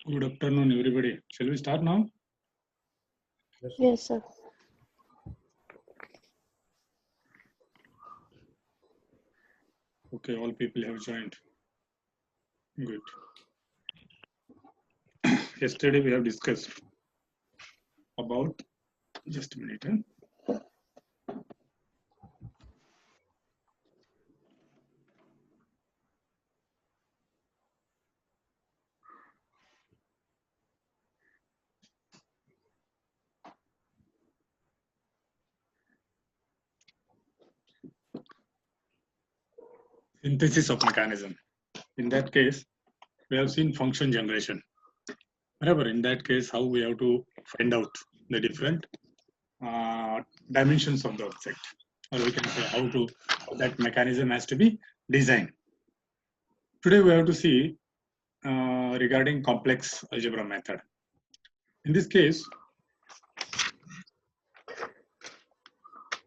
Good afternoon, everybody. Shall we start now? Yes, sir. Okay, all people have joined. Good. Yesterday we have discussed about, just a minute. Synthesis of mechanism. In that case, we have seen function generation. Whatever, in that case, how we have to find out the different dimensions of the object, or we can say how that mechanism has to be designed. Today we have to see regarding complex algebra method. In this case,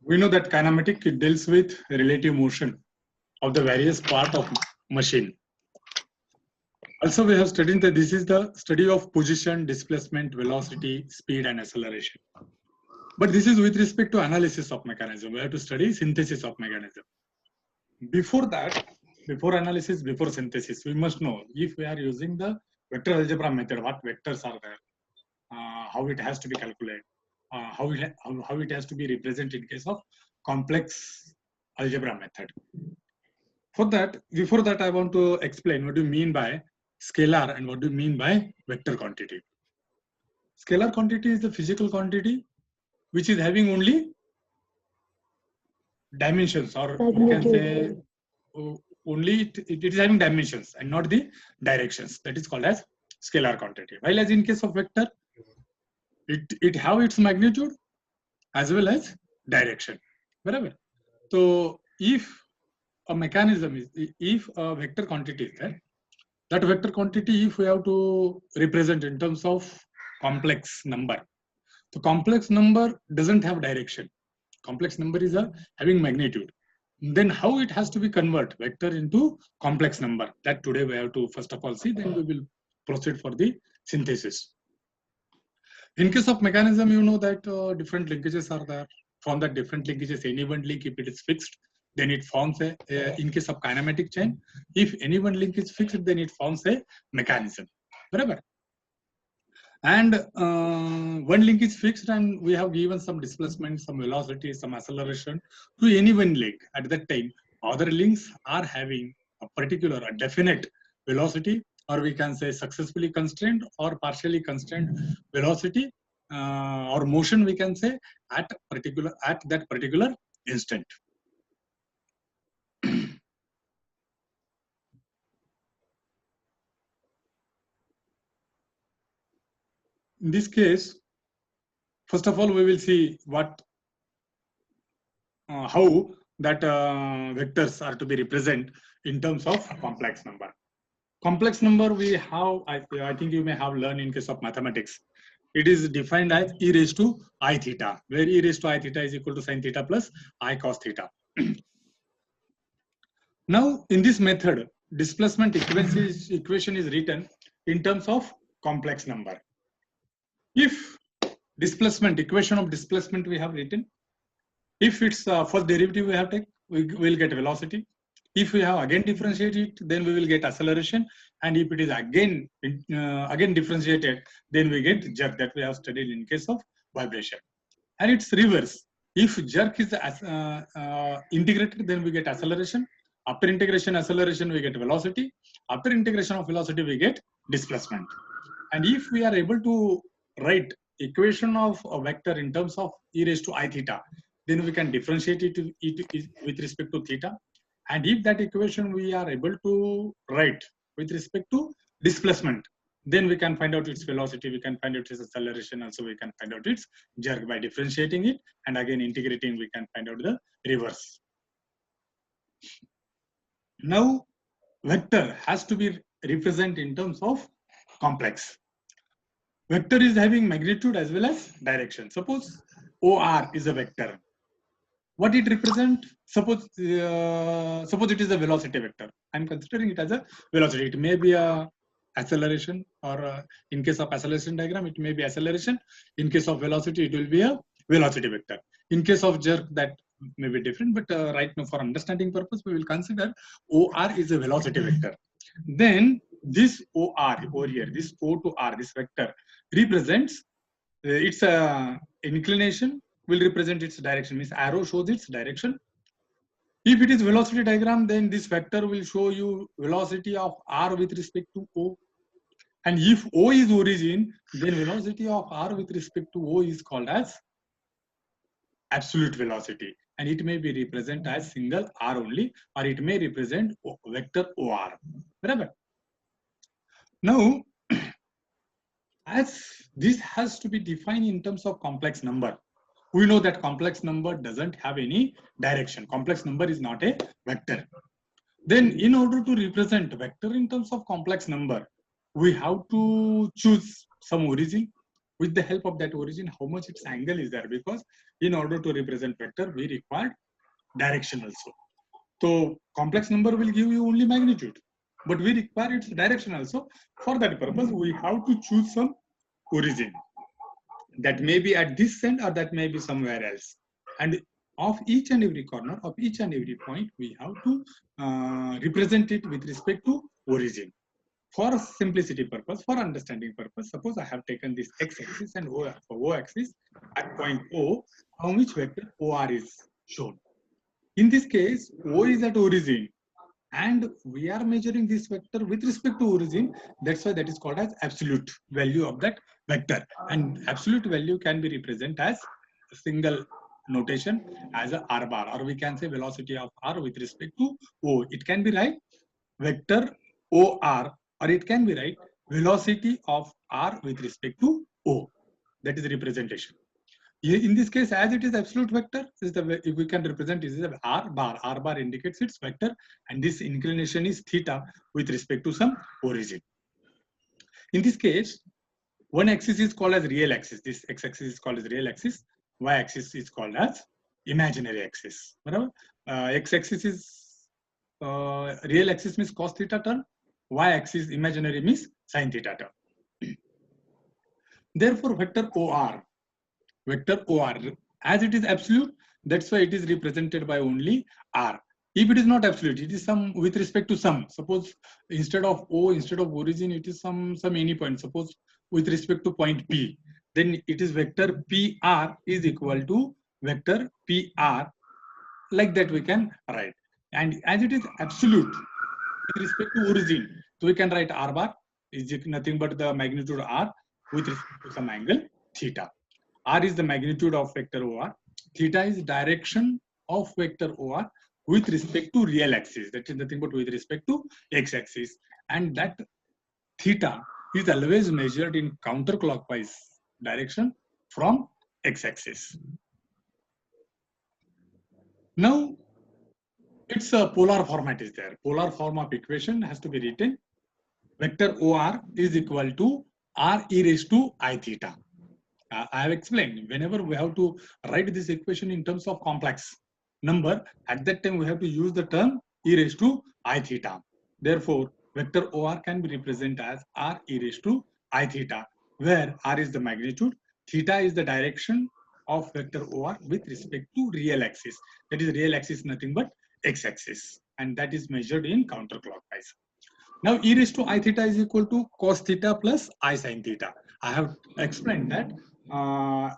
we know that kinematic it deals with relative motion of the various part of machine. Also, we have studied that this is the study of position, displacement, velocity, speed, and acceleration. But this is with respect to analysis of mechanism. We have to study synthesis of mechanism. Before that, before analysis, before synthesis, we must know if we are using the vector algebra method, what vectors are there, how it has to be calculated, how it has to be represented in case of complex algebra method. For that, before that, I want to explain what do you mean by scalar and what do you mean by vector quantity. Scalar quantity is the physical quantity which is having only dimensions, or we can say only it is having dimensions and not the directions. That is called as scalar quantity. While as in case of vector, it have its magnitude as well as direction. Whatever. So if a mechanism is, if a vector quantity is there, that vector quantity, if we have to represent in terms of complex number, the complex number doesn't have direction. Complex number is having magnitude. Then how it has to be convert vector into complex number? That today we have to first of all see. Then we will proceed for the synthesis. In case of mechanism, you know that different linkages are there. From that different linkages, any one link, if it is fixed, then it forms a, in case of kinematic chain, if any one link is fixed, then it forms a mechanism. Whatever. And one link is fixed, and we have given some displacement, some velocity, some acceleration to any one link. At that time, other links are having a particular, a definite velocity, or we can say successfully constrained or partially constrained velocity or motion, we can say, at that particular instant. In this case, first of all, we will see what how that vectors are to be represented in terms of complex number. Complex number we have, I think you may have learned in case of mathematics. It is defined as e raised to I theta, where e raised to I theta is equal to sin theta plus I cos theta. Now, in this method, displacement equation is written in terms of complex number. If displacement, equation of displacement we have written, if it's first derivative we have taken, we will get velocity. If we have again differentiated it, then we will get acceleration. And if it is again differentiated, then we get jerk, that we have studied in case of vibration. And it's reverse. If jerk is integrated, then we get acceleration. After integration, acceleration, we get velocity. After integration of velocity, we get displacement. And if we are able to write equation of a vector in terms of e raised to I theta, then we can differentiate it with respect to theta. And if that equation we are able to write with respect to displacement, then we can find out its velocity, we can find out its acceleration, also we can find out its jerk by differentiating it, and again integrating, we can find out the reverse. Now, vector has to be represented in terms of complex. Vector is having magnitude as well as direction. Suppose OR is a vector. What it represents? Suppose it is a velocity vector. I'm considering it as a velocity. It may be a acceleration, or in case of acceleration diagram, it may be acceleration. In case of velocity, it will be a velocity vector. In case of jerk, that may be different, but right now for understanding purpose, we will consider OR is a velocity vector. Then this OR over here, this O to R, this vector represents its inclination will represent its direction, means arrow shows its direction. If it is velocity diagram, then this vector will show you velocity of R with respect to O. And if O is origin, then velocity of R with respect to O is called as absolute velocity. And it may be represented as single R only, or it may represent vector OR. Right? Now, as this has to be defined in terms of complex number, we know that complex number doesn't have any direction. Complex number is not a vector. Then in order to represent vector in terms of complex number, we have to choose some origin. With the help of that origin, how much its angle is there, because in order to represent vector, we require direction also. So complex number will give you only magnitude, but we require its direction also. For that purpose, we have to choose some origin. That may be at this end, or that may be somewhere else. And of each and every corner, of each and every point, we have to represent it with respect to origin. For simplicity purpose, for understanding purpose, suppose I have taken this x-axis and o-axis at point O, on which vector OR is shown. In this case, O is at origin, and we are measuring this vector with respect to origin. That's why that is called as absolute value of that vector. And absolute value can be represented as a single notation as a R bar, or we can say velocity of R with respect to O. It can be right vector OR, or it can be right velocity of R with respect to O. That is the representation. In this case, as it is absolute vector, is the if we can represent it as R bar. R bar indicates its vector, and this inclination is theta with respect to some origin. In this case, one axis is called as real axis. This x-axis is called as real axis. Y-axis is called as imaginary axis. X-axis is real axis means cos theta term. Y-axis imaginary means sin theta term. Therefore, vector OR, as it is absolute, that's why it is represented by only R. If it is not absolute, it is some with respect to some. Suppose instead of O, instead of origin, it is some any point. Suppose with respect to point P, then it is vector PR is equal to vector PR. Like that we can write. And as it is absolute with respect to origin, so we can write R bar is nothing but the magnitude R with respect to some angle theta. R is the magnitude of vector OR. Theta is direction of vector OR with respect to real axis. That is nothing but with respect to x-axis. And that theta is always measured in counterclockwise direction from x-axis. Now, its a polar format is there. Polar form of equation has to be written. Vector OR is equal to R e raised to I theta. I have explained, whenever we have to write this equation in terms of complex number, at that time we have to use the term e raised to I theta. Therefore, vector OR can be represented as R e raised to I theta, where R is the magnitude, theta is the direction of vector OR with respect to real axis. That is, real axis nothing but x-axis, and that is measured in counterclockwise. Now, e raised to I theta is equal to cos theta plus I sin theta. I have explained that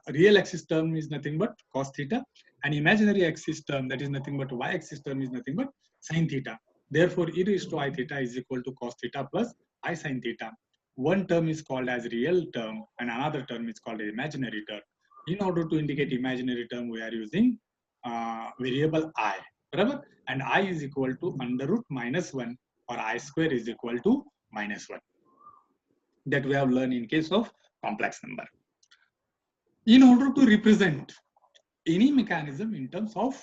real axis term is nothing but cos theta, and imaginary axis term, that is nothing but y-axis term, is nothing but sin theta. Therefore, e raised to I theta is equal to cos theta plus I sin theta. One term is called as real term, and another term is called imaginary term. In order to indicate imaginary term, we are using variable I, right? And I is equal to under root minus 1, or I square is equal to minus 1. That we have learned in case of complex number. In order to represent any mechanism in terms of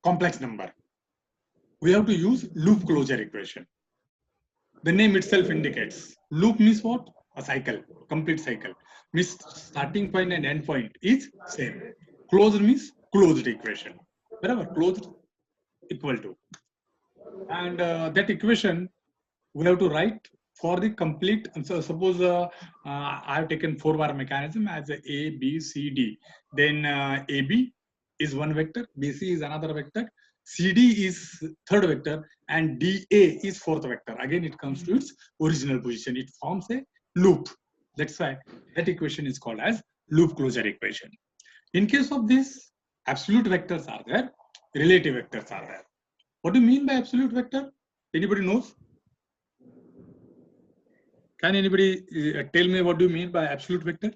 complex number, we have to use loop closure equation. The name itself indicates. Loop means what? A cycle, complete cycle. Means starting point and end point is same. Closed means closed equation. Wherever closed equal to. And that equation we have to write for the complete, so suppose I have taken 4-bar mechanism as A, B, C, D. Then AB is one vector, BC is another vector, CD is third vector, and DA is fourth vector. Again, it comes to its original position. It forms a loop. That's why that equation is called as loop closure equation. In case of this, absolute vectors are there, relative vectors are there. What do you mean by absolute vector? Anybody knows? Can anybody tell me what do you mean by absolute vector?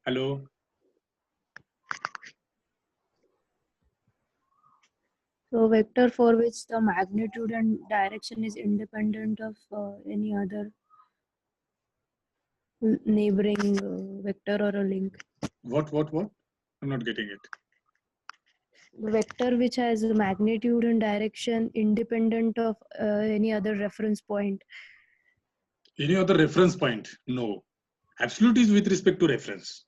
Hello? So vector for which the magnitude and direction is independent of any other neighboring vector or a link. What? I'm not getting it. The vector which has a magnitude and direction independent of any other reference point. Any other reference point? No. Absolute is with respect to reference.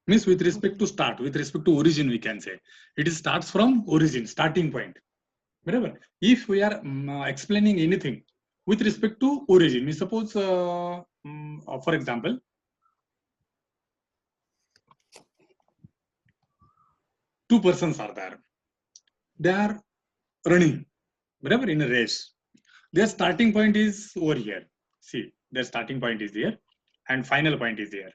Means with respect to start, with respect to origin, we can say. It starts from origin, starting point. Whatever. If we are explaining anything with respect to origin, we suppose, for example, two persons are there. They are running, whatever, in a race. Their starting point is over here. See, their starting point is here, and final point is here.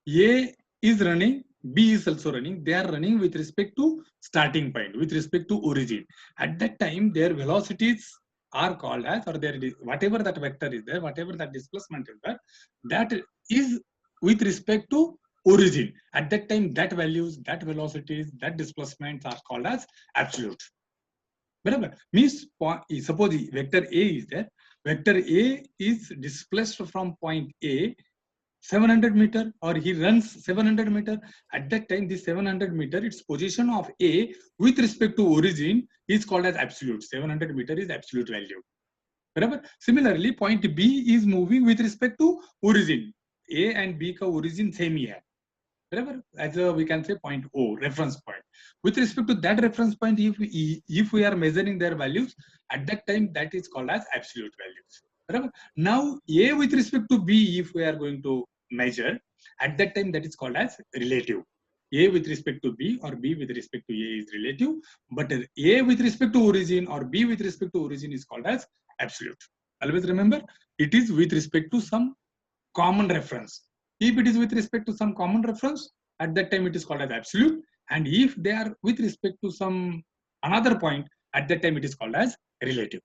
A is running, B is also running. They are running with respect to starting point, with respect to origin. At that time, their velocities are called as, or their whatever that vector is there, whatever that displacement is there, that is with respect to origin. At that time, that values, that velocities, that displacements are called as absolute. Whatever means, suppose vector A is there. Vector A is displaced from point A 700 meter, or he runs 700 meter. At that time, this 700 meter, its position of A with respect to origin is called as absolute. 700 meter is absolute value. Whatever. Similarly, point B is moving with respect to origin. A and B ka origin same ही है. Whatever, as we can say point O, reference point. With respect to that reference point, if we are measuring their values, at that time that is called as absolute values. Whatever. Now A with respect to B, if we are going to measure, at that time that is called as relative. A with respect to B or B with respect to A is relative, but A with respect to origin or B with respect to origin is called as absolute. Always remember, it is with respect to some common reference. If it is with respect to some common reference, at that time it is called as absolute. And if they are with respect to some another point, at that time it is called as relative.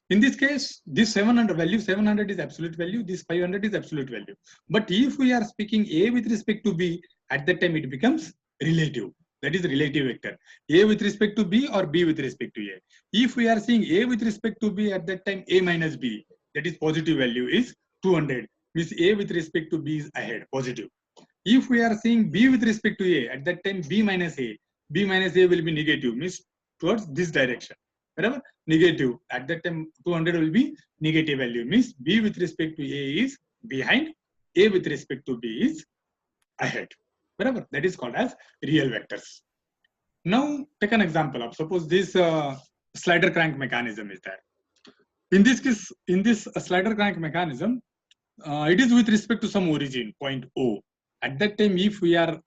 In this case, this 700 value, 700 is absolute value, this 500 is absolute value. But if we are speaking A with respect to B, at that time it becomes relative. That is relative vector. A with respect to B or B with respect to A. If we are seeing A with respect to B, at that time A minus B, that is positive value, is 200. Means A with respect to B is ahead, positive. If we are seeing B with respect to A, at that time B minus A will be negative, means towards this direction. Whatever, negative. At that time 200 will be negative value, means B with respect to A is behind, A with respect to B is ahead. Whatever, that is called as real vectors. Now take an example of, suppose this slider crank mechanism is there. In this case, in this slider crank mechanism, it is with respect to some origin, point O. At that time, if we are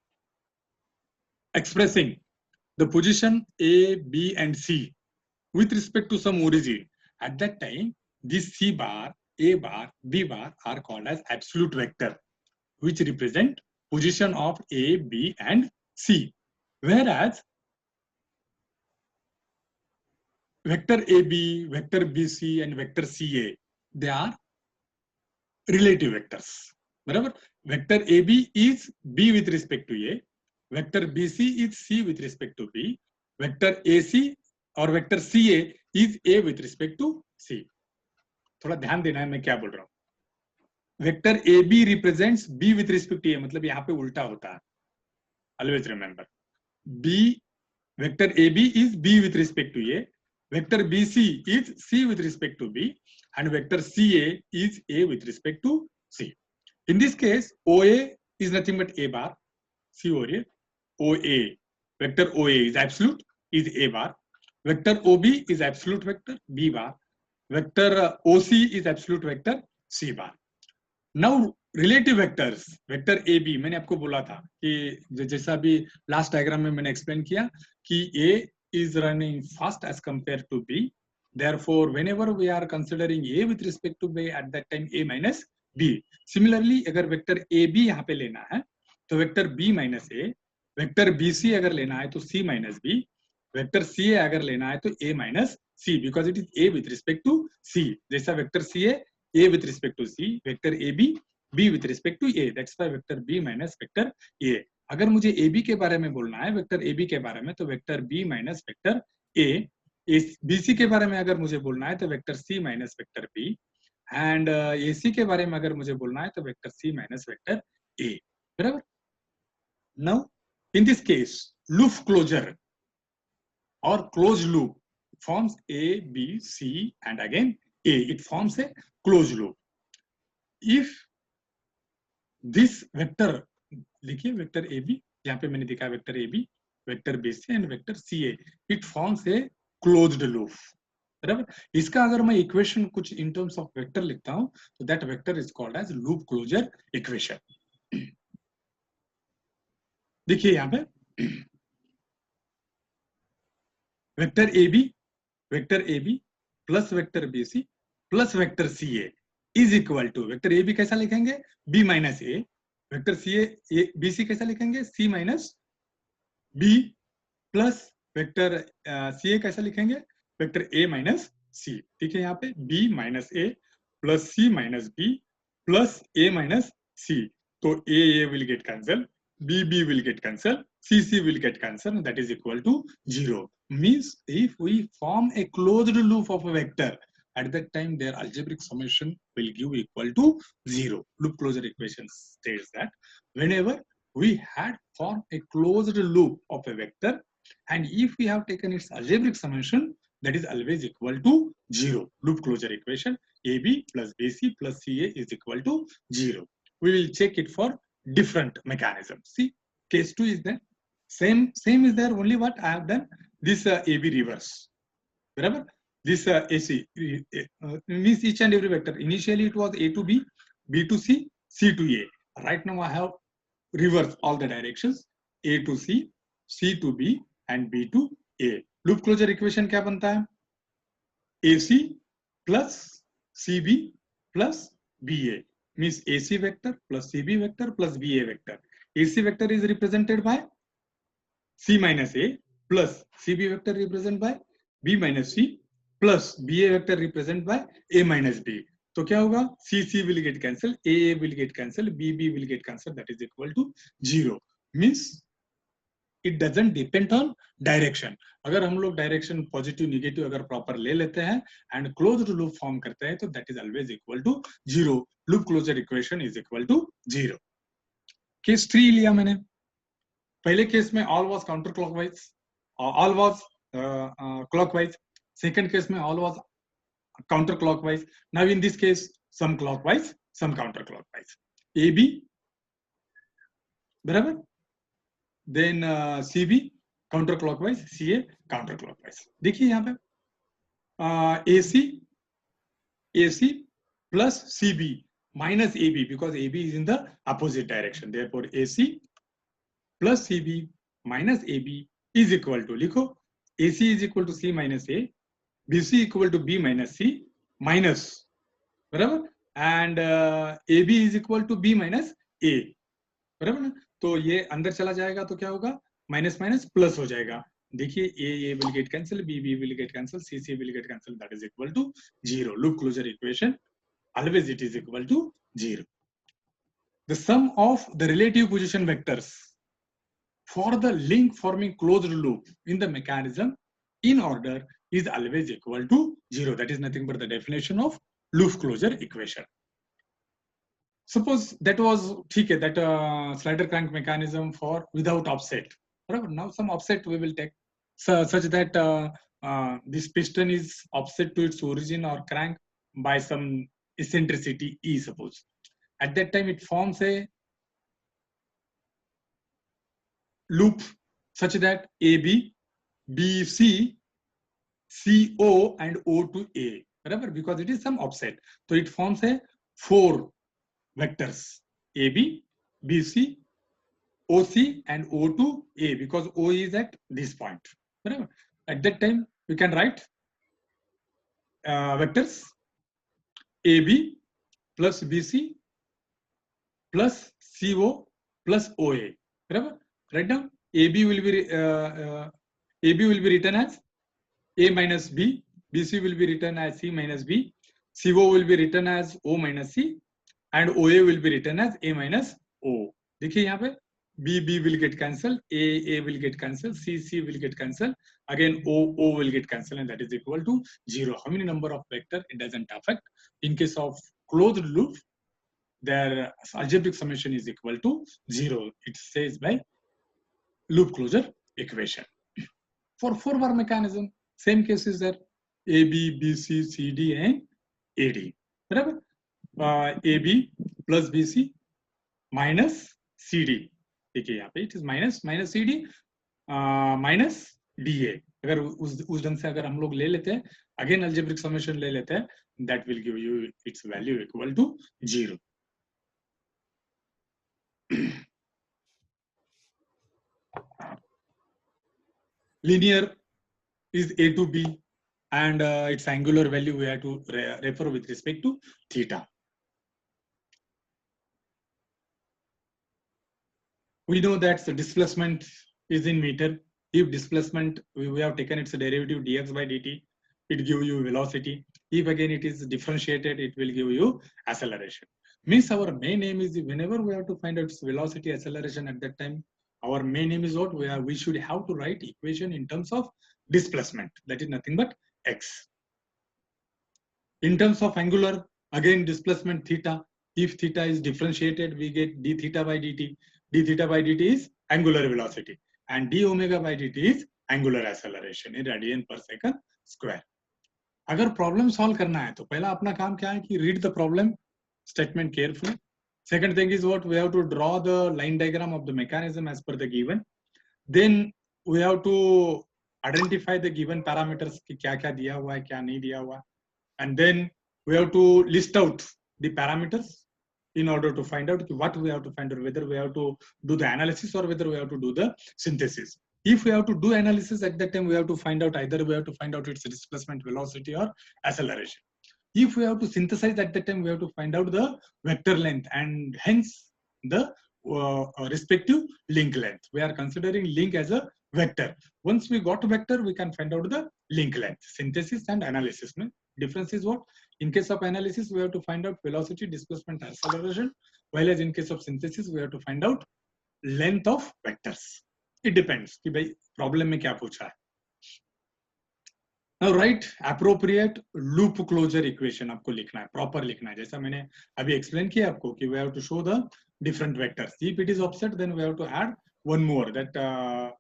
expressing the position A, B, and C with respect to some origin, at that time, this C bar, A bar, B bar are called as absolute vector, which represent position of A, B, and C. Whereas vector AB, vector BC, and vector CA, they are relative vectors. Whatever, vector AB is B with respect to A, vector BC is C with respect to B, vector AC और vector CA is A with respect to C. थोड़ा ध्यान देना है मैं क्या बोल रहा हूं. Vector AB represents B with respect to A, मतलब यहाँ पे उल्टा होता है. Always remember, B vector AB is B with respect to A, vector BC is C with respect to B, and vector CA is A with respect to C. In this case, OA is nothing but A bar, C over here, OA, vector OA is absolute, is A bar. Vector OB is absolute vector, B bar. Vector OC is absolute vector, C bar. Now relative vectors, vector AB, मैंने आपको बोला था कि जैसा अभी last diagram में मैंने explain किया कि A is running fast as compared to B. Therefore, whenever we are considering A with respect to B, at that time A minus B. Similarly, अगर वेक्टर AB यहाँ पे लेना है तो vector B minus A, vector BC अगर लेना है तो C minus B, vector CA अगर लेना है तो A minus C, because it is A with respect to C. जैसा vector CA A with respect to C, vector AB B with respect to A. That's why vector B minus vector A. अगर मुझे AB के बारे में बोलना है, vector AB के बारे में, तो vector B minus vector A. BC के बारे में अगर मुझे बोलना है तो vector C minus vector B. And AC के बारे में अगर मुझे बोलना है तो vector C minus vector A. बराबर? Now, in this case, loop closure or closed loop forms A, B, C, and again A. It forms a closed loop. If this vector, लिखिए वेक्टर AB, यहाँ पे मैंने दिखा vector AB, vector BC and vector CA, it forms a closed loop. बराबर? इसका अगर मैं equation कुछ इन टर्म्स ऑफ वेक्टर लिखता हूं तो that vector is called as loop closure equation. देखिए यहाँ पे vector A B plus vector B C plus vector C A is equal to, vector A B कैसा लिखेंगे, B minus A, vector C A B C कैसा लिखेंगे, C minus B, plus vector C A कैसा लिखेंगे, vector A minus सी. ठीक है, यहाँ पे B minus A plus C minus B plus A minus C. तो A will get cancel, B will get cancelled, CC will get cancelled, and that is equal to 0. Means if we form a closed loop of a vector, at that time their algebraic summation will give equal to 0. Loop closure equation states that whenever we had formed a closed loop of a vector, and if we have taken its algebraic summation, that is always equal to 0. Loop closure equation AB plus BC plus CA is equal to 0. We will check it for different mechanisms. See, case 2 is there, same is there, only what I have done, this AB reverse. Remember, this AC means each and every vector, initially it was A to B, B to C, C to A. Right now I have reversed all the directions, A to C, C to B and B to A. Loop closure equation क्या बनता है, AC plus CB plus BA. Means AC vector plus CB vector plus BA vector. AC vector is represented by C minus A plus CB vector represented by B minus C plus BA vector represented by A minus B. तो क्या होगा, CC will get cancelled, AA will get cancelled, BB will get cancelled, that is equal to 0. Means it doesn't depend on direction. अगर हम लोग direction positive negative अगर proper ले लेते हैं एंड क्लोज्ड लूप फॉर्म करते हैं तो that is always equal to 0. Loop closure equation is equal to 0. Case 3 लिया मैंने. पहले केस में all was counter clockwise, all was clockwise. Second case में all was counter clockwise. Now in this case some clockwise some counter clockwise. A B बराबर, then CB counterclockwise, CA counterclockwise. देखिए यहाँ पे AC plus CB minus AB, because AB is in the opposite direction. Therefore AC plus CB minus AB is equal to, लिखो, AC is equal to C minus A, BC equal to B minus C minus, बराबर, and AB is equal to B minus A, बराबर ना. तो ये अंदर चला जाएगा तो क्या होगा, माइनस माइनस प्लस हो जाएगा. देखिए A will get cancel, B will get cancel, C will get cancel, that is equal to 0. Loop closure equation always it is equal to 0. The sum of the relative position vectors for the link forming closed loop in the mechanism in order is always equal to 0. That is nothing but the definition of loop closure equation. Suppose that was ठीक है, that slider crank mechanism for without offset. Right? Now some offset we will take such that this piston is offset to its origin or crank by some eccentricity E. Suppose at that time it forms a loop such that AB, BC, CO and O to A, whatever, because it is some offset. So it forms a 4 vectors AB, BC, OC and O to A, because O is at this point. Whatever. At that time, we can write vectors AB plus BC plus CO plus OA. Whatever. Write down AB will be written as A minus B, BC will be written as C minus B, CO will be written as O minus C, and OA will be written as A minus O. देखिए यहाँ पे B will get cancelled, A will get cancelled, C will get cancelled, again O will get cancelled, and that is equal to 0. How many number of vector it doesn't affect. In case of closed loop, their algebraic summation is equal to 0. It says by loop closure equation. For 4-bar mechanism, same case is there. A, B, B, C, C, D, and AD. Whatever. A, B plus B, C minus C, D. देखिए यहाँ पे it is minus C, D minus D, A. अगर उस ढंग से अगर हम लोग ले लेते हैं, again algebraic summation ले लेते हैं, that will give you its value equal to 0. Linear is A to B, and its angular value we have to refer with respect to theta. We know that the displacement is in meter. If displacement, we have taken its derivative dx by dt, it gives you velocity. If again it is differentiated, it will give you acceleration. Means our main aim is, whenever we have to find out its velocity, acceleration, at that time, our main aim is what? We should have to write equation in terms of displacement. That is nothing but x. In terms of angular, again displacement theta. If theta is differentiated, we get d theta by dt. D theta by dt is angular velocity, and d omega by dt is angular acceleration in radian per second square. अगर problem solve करना है तो पहला अपना काम क्या है कि read the problem statement carefully. Second thing is what? We have to draw the line diagram of the mechanism as per the given. Then we have to identify the given parameters कि क्या क्या दिया हुआ है, क्या नहीं दिया हुआ, and then we have to list out the parameters in order to find out what we have to find out, whether we have to do the analysis or whether we have to do the synthesis. If we have to do analysis, at that time we have to find out either we have to find out its displacement velocity or acceleration. If we have to synthesize, at that time we have to find out the vector length and hence the respective link length. We are considering link as a vector. Once we got a vector, we can find out the link length. Synthesis and analysis. Difference is what? In case of analysis, we have to find out velocity, displacement, acceleration, while as in case of synthesis, we have to find out length of vectors. It depends कि भाई problem में क्या पूछा है. Now write appropriate loop closure equation. आपको लिखना है, proper लिखना है. जैसा मैंने अभी explain किया आपको कि we have to show the different vectors. If it is offset, then we have to add one more, that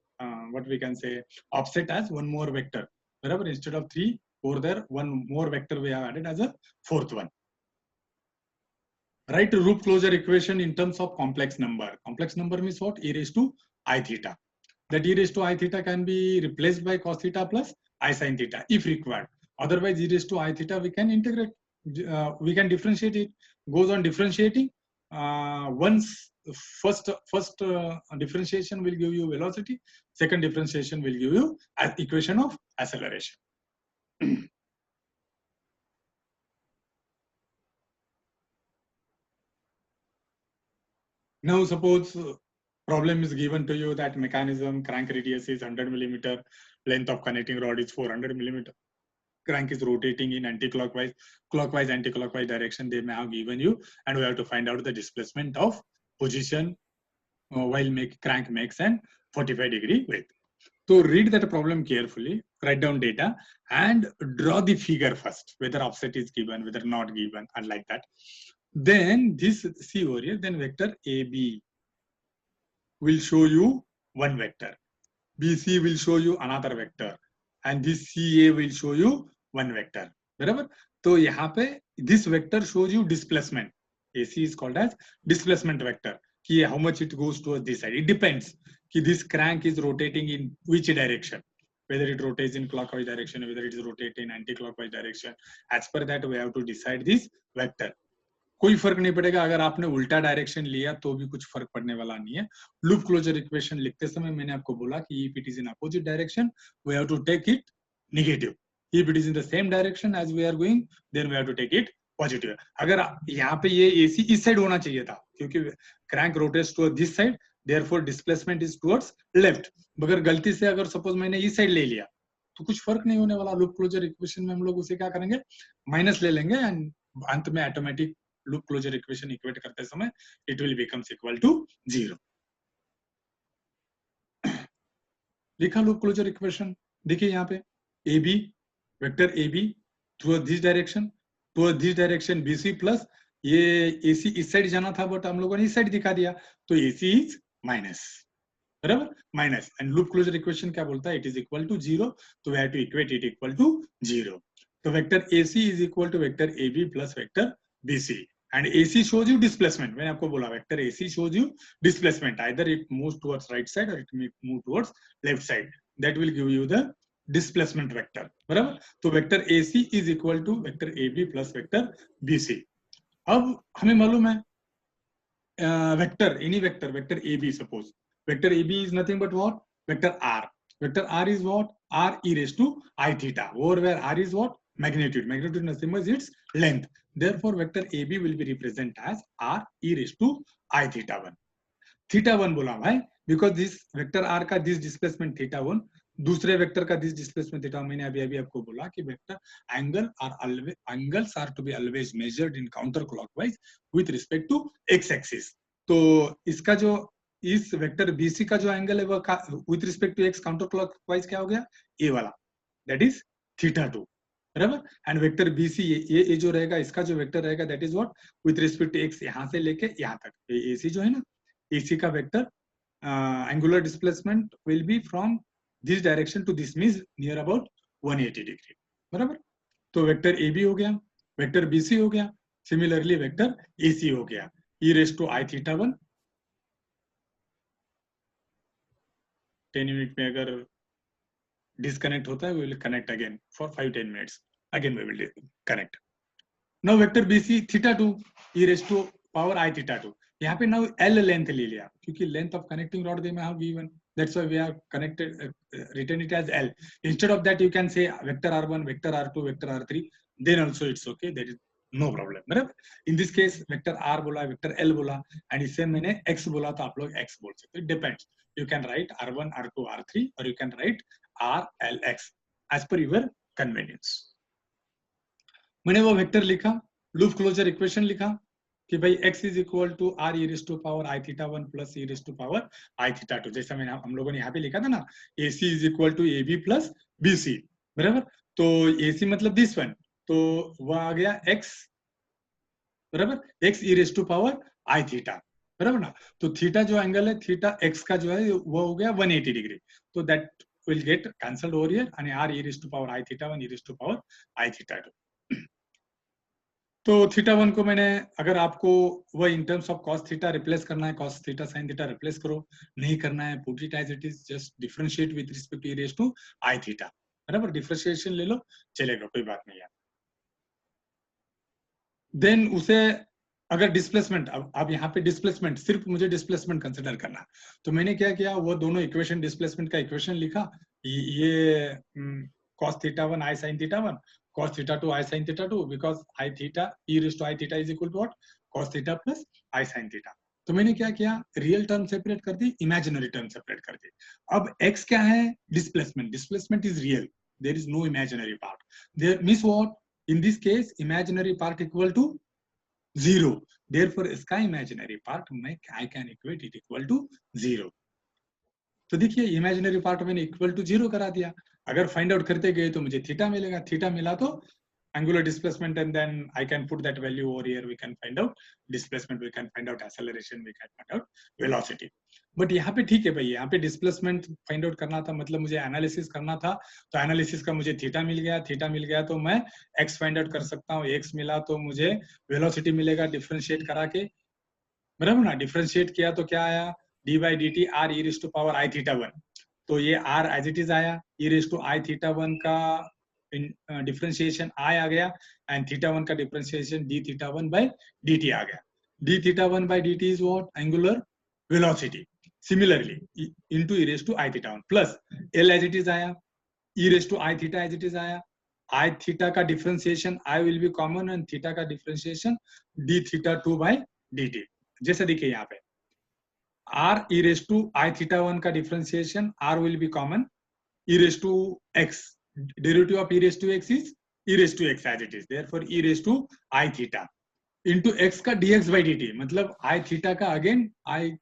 what we can say offset as one more vector. Wherever instead of 3 over there, one more vector we have added as a fourth one. Write loop closure equation in terms of complex number. Complex number means what? E raised to I theta. That e raised to I theta can be replaced by cos theta plus I sin theta if required. Otherwise, e raised to I theta we can integrate. We can differentiate it. Goes on differentiating. Once first differentiation will give you velocity. Second differentiation will give you an equation of acceleration. Now suppose problem is given to you that mechanism crank radius is 100 millimeter, length of connecting rod is 400 millimeter, crank is rotating in anti-clockwise, clockwise, anti-clockwise direction they may have given you, and we have to find out the displacement of position while crank makes an 45-degree width. So read that problem carefully, write down data and draw the figure first, whether offset is given, whether not given, and like that. Then this C over here, then vector AB will show you one vector, BC will show you another vector, and this CA will show you one vector. बराबर? तो यहाँ पे this vector shows you displacement. AC is called as displacement vector. कि how much it goes towards this side. It depends कि this crank is rotating in which direction, whether it rotates in clockwise direction, whether it is rotating in anti-clockwise direction. As per that, we have to decide this vector. कोई फर्क नहीं पड़ेगा अगर आपने उल्टा direction लिया तो भी कुछ फर्क पड़ने वाला नहीं है. लूप क्लोजर इक्वेशन लिखते समय मैंने आपको बोला कि if it is in opposite direction, we have to take it negative. If it is in the same direction as we are going, then we have to take it positive. अगर यहाँ पे ये AC इस side होना चाहिए था क्योंकि crank rotates towards this side, therefore displacement is towards left. मगर गलती से अगर सपोज मैंने इस साइड ले लिया तो कुछ फर्क नहीं होने वाला. लूप क्लोजर इक्वेशन में हम लोग उसे क्या करेंगे, माइनस ले लेंगे एंड अंत में automatic loop closure equation equate करते समय it will becomes equal to 0. लिखा लूप क्लोजर इक्वेशन. देखिए यहाँ पे AB, vector AB towards this direction BC plus ये AC इस साइड जाना था बट हम लोगों ने इस साइड दिखा दिया तो AC इज माइनस, बराबर, minus. And loop closure equation क्या बोलता है, इट इज इक्वल टू 0, तो we have to equate it equal to 0. तो vector AC is equal to vector AB plus vector BC. And AC shows you displacement. मैंने आपको बोला vector AC shows you displacement. Either it moves towards right side or it may move towards left side. That will give you the displacement vector. बराबर. तो vector AC is equal to vector AB plus vector BC. अब हमें मालूम है vector, any vector, vector AB suppose. Vector AB is nothing but what? Vector R. Vector R is what? R e raised to I theta. Over where R is what? Magnitude. Magnitude nothing but its length. Therefore, vector AB will be represented as R e raised to I theta 1. Theta 1 बोला भाई because this vector R का this displacement theta 1, दूसरे vector का this displacement theta. मैंने अभी आपको बोला कि vector angles are to be always measured in counterclockwise with respect to x-axis. तो इसका जो इस वेक्टर BC का जो एंगल है वो with respect to x counter clockwise क्या हो गया, ए वाला, दैट इज थीटा 2, बराबर. एंड वेक्टर BC ये जो रहेगा, इसका जो वेक्टर रहेगा that is what, with respect to x, यहां से लेके यहां तक. AC जो है ना, AC का vector angular displacement will be from this direction to this, means near about 180 degree, बराबर. तो वेक्टर AB हो गया, वेक्टर BC हो गया, सिमिलरली वेक्टर AC हो गया, e raise to I theta 1. 10 minute में अगर डिस्कनेक्ट होता है, we will connect again for 5-10 minutes. Again we will connect. Now vector BC theta 2 e raised to power I theta 2. यहाँ पे now L लेंथ ले लिया क्योंकि लेंथ ऑफ कनेक्टिंग रॉड में have V1. That's why we have connected, written it as L. Instead of that, you can say vector R1, vector R2, vector R3. Then also it's okay. There is no problem. बराबर. In this case, vector R बोला, vector L बोला, and इससे मैंने X बोला तो आप लोग X बोल सकते. It depends. You can write R1, R2, R3, or you can write R, L, X as per your convenience. मैंने वो वेक्टर लिखा, लूप क्लोजर इक्वेशन लिखा कि भाई x is equal to r e raise to power I theta 1 plus e raise to power I theta 2. जैसा मैंने हम लोगों ने यहाँ पे लिखा था ना, AC is equal to AB plus BC, बराबर. तो AC मतलब दिस वन, तो वो आ गया x, बराबर, x e raise to power I theta, बराबर ना. तो थीटा जो एंगल है, थीटा x का जो है वो हो गया 180 डिग्री. तो that will get cancelled over here and r e raised to power I theta 1 e raised to power I theta 2. तो थीटा 1 को मैंने, अगर आपको वो in terms of cos theta replace करना है, cos theta sin theta replace करो, नहीं करना है put it as it is, just differentiate with respect to e raised to I theta, बराबर. डिफरेंशिएशन ले लो, चलेगा, कोई बात नहीं है. देन उसे अगर डिस्प्लेसमेंट, अब यहाँ पे डिस्प्लेसमेंट, सिर्फ मुझे डिस्प्लेसमेंट कंसिडर करना, तो मैंने क्या किया, वो दोनों इक्वेशन, डिस्प्लेसमेंट का इक्वेशन लिखा, ये cos theta 1 I sin theta 1, cos theta 2 I sin theta 2, because I theta e raised to I theta is equal to what, cos theta plus I sin theta. तो मैंने क्या किया, real term separate कर दी, imaginary term separate कर दी. अब x क्या है, displacement, displacement is real, there is no imaginary part. There means what, in this case imaginary part equal to 0, therefore इसका imaginary part मैं I can equate it equal to 0. तो देखिए imaginary part मैंने equal to 0 करा दिया. अगर find out करते गए तो मुझे थीटा मिलेगा, थीटा मिला तो angular displacement, and then I can put that value over here. We can find out displacement, we can find out acceleration, we can find out velocity. But यहाँ पे ठीक है भाई, यहाँ पे डिस्प्लेसमेंट फाइंड आउट करना था, मतलब मुझे एनालिसिस करना था, तो एनालिसिस का मुझे थीटा मिल गया, थीटा मिल गया तो मैं एक्स फाइंड आउट कर सकता हूँ, एक्स मिला तो मुझे वेलोसिटी मिलेगा डिफरेंशिएट करा के, बराबर ना। डिफरेंशिएट किया तो क्या आया, D by D T R e raise to power I theta one, तो ये आर एज इट इज आया, e raise to I theta one का डिफरेंशिएशन आई आ गया, एंड थीटा वन का differentiation D theta one by D T आ गया। D theta one by D T is what, angular velocity. Similarly into e raise to I theta one plus L as it is आया, e raise to I theta as it is आया, i theta का differentiation i will be common and theta का differentiation D theta two by D T. जैसे देखिए यहाँ पे R e raise to I theta one का differentiation R will be common, e raised to x, derivative of e raised to x is e raised to x as it is, therefore e raised to I theta into x का dx by dt, मतलब I theta का again I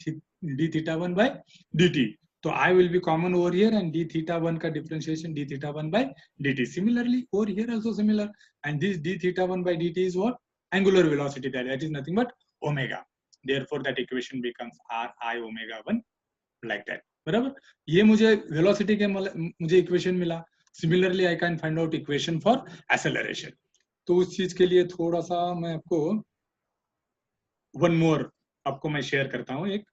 d theta 1 by dt, तो I will be common over here and d theta 1 का differentiation d theta 1 by dt. Similarly over here also similar, and this d theta 1 by dt is what, angular velocity, that is nothing but omega, therefore that equation becomes r I omega 1 like that. बराबर, ये मुझे velocity के मुझे equation मिला। Similarly I can find out equation for acceleration. तो उस चीज के लिए थोड़ा सा मैं आपको वन मोर आपको मैं शेयर करता हूं एक,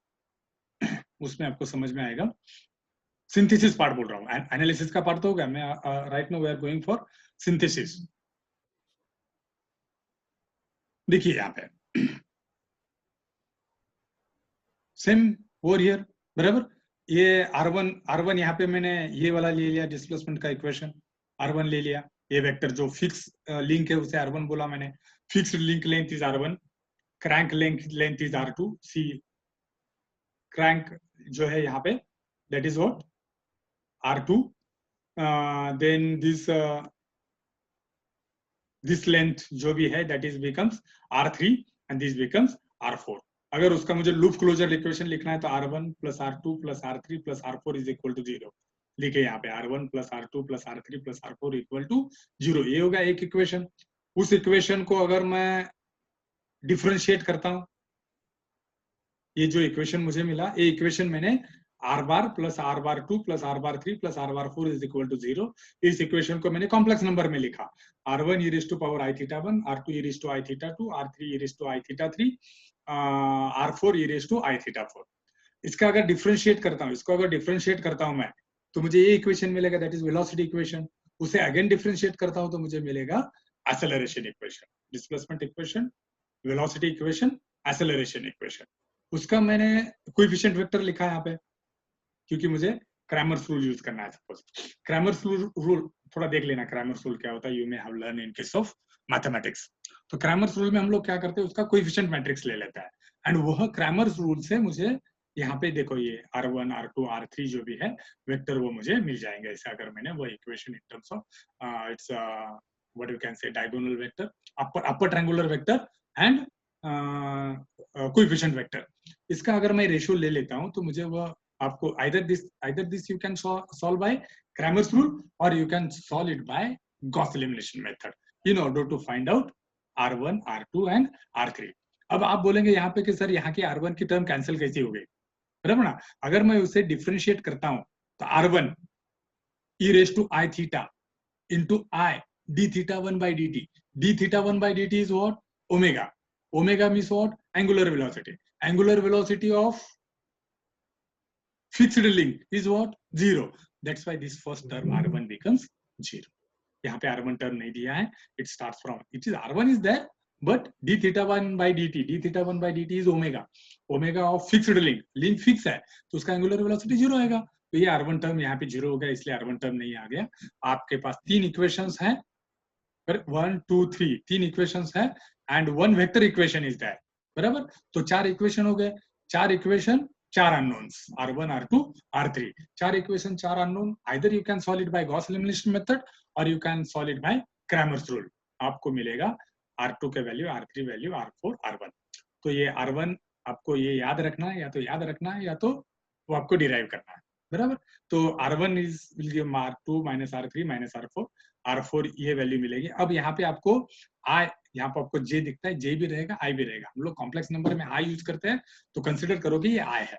उसमें आपको समझ में आएगा। सिंथेसिस पार्ट बोल रहा हूँ, एनालिसिस का पार्ट तो हो गया, मैं right now we are going for synthesis. देखिए यहाँ पे सेम ओवर हियर, बराबर, ये R1 यहाँ पे मैंने ये वाला ले लिया डिस्प्लेसमेंट का इक्वेशन, R1 ले लिया, ये वेक्टर जो फिक्स लिंक है उसे R1 बोला मैंने, fixed link length is R1, crank length is R2, see crank जो है यहाँ पे that is what R2, then this length जो भी है that is becomes R3 and this becomes R4। अगर उसका मुझे लूप क्लोजर इक्वेशन लिखना है तो R1 plus R2 plus R3 plus R4 is equal to 0, लिखे यहाँ पे R1 plus R2 plus R3 plus R4 equal to 0। ये होगा एक इक्वेशन। उस इक्वेशन को अगर मैं डिफरेंशिएट करता हूं, ये जो इक्वेशन मुझे मिला, ये इक्वेशन मैंने R bar plus R bar 2 plus R bar 3 plus R bar 4 is equal to 0, इस इक्वेशन को मैंने कॉम्प्लेक्स नंबर में लिखा, R1 e raise to power I theta 1, R2 e raise to I theta 2, R3 e raise to I theta 3, R4 e raise to I theta 4। इसका अगर differentiate करता हूँ, इसको अगर डिफरेंशिएट करता हूँ मैं, तो मुझे ये इक्वेशन मिलेगा दैट इज वेलोसिटी इक्वेशन। उसे अगेन डिफरेंशिएट करता हूँ तो मुझे मिलेगा acceleration equation, displacement equation, velocity equation, acceleration equation. उसका मैंने कोएफिशिएंट वेक्टर लिखा है यहाँ पे, क्योंकि मुझे क्रैमर्स रूल यूज करना है। सपोज क्रैमर्स रूल थोड़ा देख लेना, क्रैमर्स रूल क्या होता है, you may have learn in case of mathematics. तो क्रैमर्स रूल में हम लोग क्या करते हैं, उसका कोएफिशिएंट मैट्रिक्स ले लेता है, एंड वह क्रैमर्स रूल से मुझे यहाँ पे देखो ये R1 R2 R3 जो भी है वेक्टर वो मुझे मिल जाएंगे। ऐसे अगर मैंने वो equation in terms of its what you can say diagonal vector, upper triangular vector and coefficient vector, इसका अगर मैं रेशियो ले लेता हूँ तो मुझे वो आपको either this you can solve by Cramer's rule or you can solve it by Gauss elimination method in order to find out R1, R2 and R3। अब आप बोलेंगे यहाँ पे कि सर यहाँ की R1 की टर्म कैंसिल कैसी हो गई, बराबर ना। अगर मैं उसे डिफरेंशिएट करता हूँ तो R1 e raised to I theta into I d theta 1 by dt, d theta 1 by dt is what, omega, omega means what, angular velocity of fixed link is what, 0, that's why this first term R1 becomes 0। यहाँ पे R1 term नहीं दिया है, it starts from, it is R1 is there but d theta 1 by dt is omega of fixed link fix है तो उसका angular velocity 0 आएगा, तो ये R1 टर्म यहाँ पे 0 हो गया, इसलिए R1 टर्म नहीं आ गया। आपके पास तीन इक्वेशंस हैं, 1 2 3 तीन इक्वेशंस हैं and one vector equation is that, बराबर। तो चार इक्वेशन हो गए, चार इक्वेशन, चार अननोन्स, R1 R2 R3, चार इक्वेशन, चार unknown. Either you can solve it by Gauss elimination method और you can solve it by Cramer's rule. आपको मिलेगा R2 के value, R3 value, R4 R1। तो ये R1 आपको ये याद रखना है, या तो याद रखना है या तो वो आपको डिराइव करना है, बराबर। तो R1 is will give R2 minus R3 minus R4, R4 ये वैल्यू मिलेगी। अब यहाँ पे आपको I, यहाँ पे आपको J दिखता है, J भी रहेगा I भी रहेगा। हम लोग कॉम्प्लेक्स नंबर में I यूज करते हैं तो कंसिडर करोगे ये I है,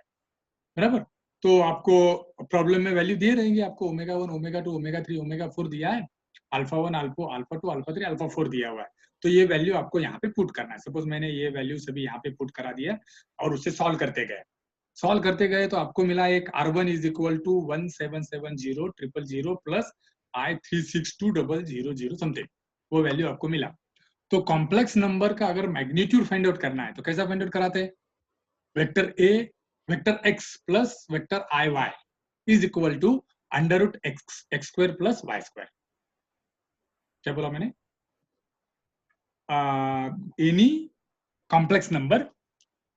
बराबर। तो आपको प्रॉब्लम में वैल्यू दिए रहेंगे, आपको ओमेगा 1 ओमेगा 2 ओमेगा 3 ओमेगा 4 दिया है, अल्फा 1, अल्फा 2, अल्फा 3, अल्फा 4 दिया हुआ है। तो ये वैल्यू आपको यहाँ पे पुट करना है। सपोज मैंने ये वैल्यू सभी यहाँ पे पुट करा दिया और उससे सॉल्व करते गए तो आपको मिला एक R1 इज इक्वल टू 1770 प्लस I36200 समथिंग, वो वैल्यू आपको मिला। तो कॉम्प्लेक्स नंबर का अगर मैग्नीट्यूड फाइंड आउट करना है तो कैसा फाइंड आउट कराते हैं? Vector A vector X plus vector I Y is equal to under root X square plus Y square. क्या बोला मैंने? Any complex number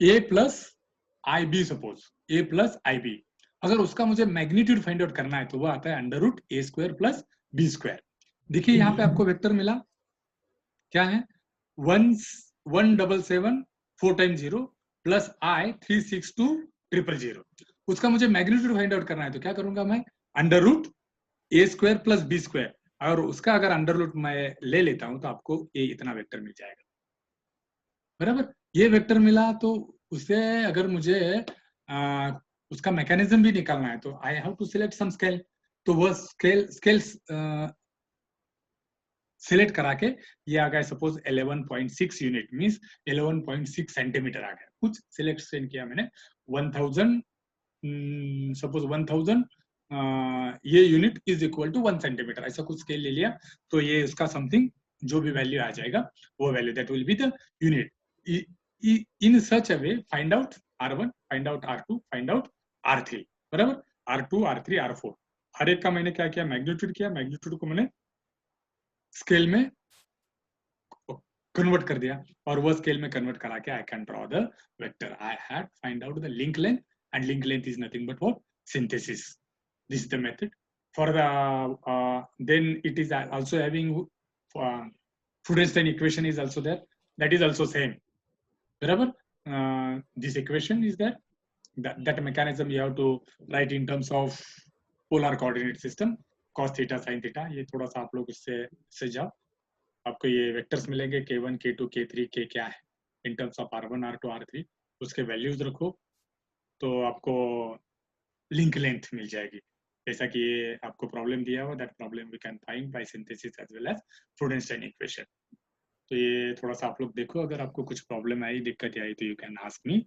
A plus I B, suppose A plus I B, अगर उसका मुझे magnitude find out करना है तो वो आता है अंडर रूट ए स्क्वायर प्लस बी स्क्वायर। देखिए यहाँ पे आपको वेक्टर मिला, क्या है? 11774 प्लस I36200। उसका मुझे मैग्नीट्यूड फाइंड आउट करना है तो क्या करूंगा मैं? अंडर रूट ए स्क्वायर प्लस बी स्क्वायर, और उसका अगर अंडर रूट मैं ले लेता हूं तो आपको ए इतना वेक्टर मिल जाएगा, बराबर। ये वेक्टर मिला तो उसे अगर मुझे उसका मैकेनिज्म भी निकालना है तो I have to select some scale. तो वो स्केल्स सिलेक्ट करा के ये आ गया सपोज 11.6 यूनिट, मींस 11.6 सेंटीमीटर आ गया। कुछ सिलेक्शन किया मैंने 1000, सपोज 1000 ये unit is equal to 1 centimetre, ऐसा कुछ स्केल ले लिया तो ये उसका समथिंग जो भी वैल्यू आ जाएगा वो value that will be the unit. In such a way find out R1, find out R2, find out R3, बराबर। R2, R3, R4 हर एक का मैंने क्या किया? मैग्नीट्यूड किया। मैग्नीट्यूड को मैंने स्केल में कन्वर्ट कर दिया और वो स्केल में कन्वर्ट करा के I can draw the vector. I had find out the link length, and link length is nothing but what? synthesis. This is the method. For the then it is also having Frudenstein equation is also there. That is also same. Barabar? This equation is there. That mechanism you have to write in terms of polar coordinate system. Cos theta, sin theta. ये थोड़ा सा आप लोग इससे जाओ, आपको ये vectors मिलेंगे k1, k2, k3, k क्या है इन terms of R1, R2, R3, उसके वैल्यूज रखो तो आपको लिंक लेंथ मिल जाएगी। जैसा कि ये आपको प्रॉब्लम दिया हुआ, that problem we can find by synthesis as well as Freudenstein equation. तो ये थोड़ा सा आप लोग देखो, अगर आपको कुछ प्रॉब्लम आई, दिक्कत आई तो यू कैन आस्क मी।